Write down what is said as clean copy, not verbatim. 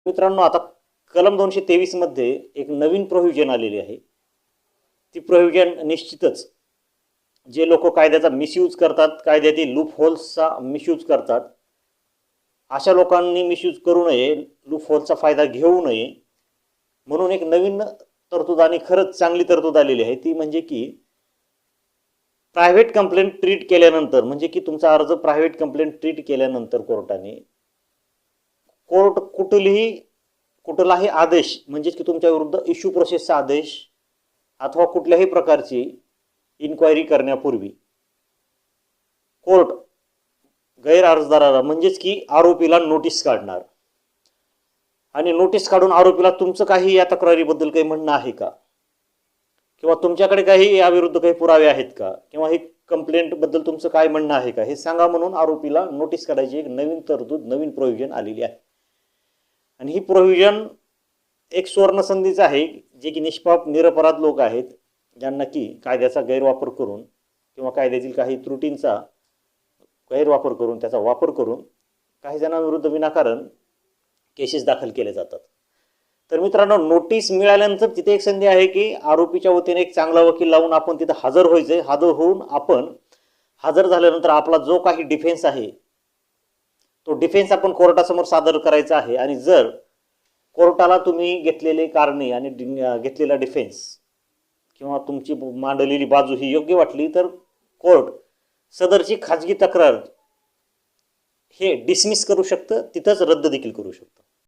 मित्रांनो, आता कलम 223 मध्ये एक नवीन प्रोव्हिजन आलेली आहे. ती प्रोव्हिजन निश्चितच जे लोक कायद्याचा मिसयूज करतात, कायद्यातील लूप होल्सचा मिसयूज करतात, अशा लोकांनी मिसयूज करू नये, लूप होल्सचा फायदा घेऊ नये म्हणून एक नवीन तरतूद आणि खरंच चांगली तरतूद आलेली आहे. ती म्हणजे की प्रायव्हेट कंप्लेंट ट्रीट केल्यानंतर, म्हणजे की तुमचा अर्ज प्रायव्हेट कंप्लेंट ट्रीट केल्यानंतर कोर्टाने कुठलाही आदेश, म्हणजे की तुमच्या विरुद्ध इश्यू प्रोसेसचा आदेश अथवा कुठल्याही प्रकारची इन्क्वायरी करण्यापूर्वी कोर्ट गैर अर्जदाराला, म्हणजेच की आरोपीला नोटीस काढणार आणि नोटीस काढून आरोपीला तुमचं काही या तक्रारीबद्दल काही म्हणणं आहे का, किंवा तुमच्याकडे काही याविरुद्ध काही पुरावे आहेत का, किंवा ही कंप्लेंटबद्दल तुमचं काय म्हणणं आहे का, हे सांगा म्हणून आरोपीला नोटीस काढायची एक नवीन तरतूद, नवीन प्रोव्हिजन आलेली आहे. आणि ही प्रोव्हिजन एक सुवर्णसंधीच आहे, जे की निष्पाप निरपराध लोक आहेत, ज्यांना की कायद्याचा गैरवापर करून किंवा कायद्यातील काही त्रुटींचा गैरवापर करून, त्याचा वापर करून काही जणांविरुद्ध विनाकारण केसेस दाखल केले जातात. तर मित्रांनो, नोटीस मिळाल्यानंतर तिथे एक संधी आहे की आरोपीच्या वतीने एक चांगला वकील लावून आपण तिथे हजर व्हायचे. हजर होऊन आपण हजर झाल्यानंतर आपला जो काही डिफेन्स आहे तो डिफेन्स आपण कोर्टासमोर सादर करायचा आहे. आणि जर कोर्टाला तुम्ही घेतलेले कारणे आणि घेतलेला डिफेन्स किंवा तुमची मांडलेली बाजू ही योग्य वाटली, तर कोर्ट सदरची खाजगी तक्रार हे डिसमिस करू शकतं, तिथंच रद्द देखील करू शकतं.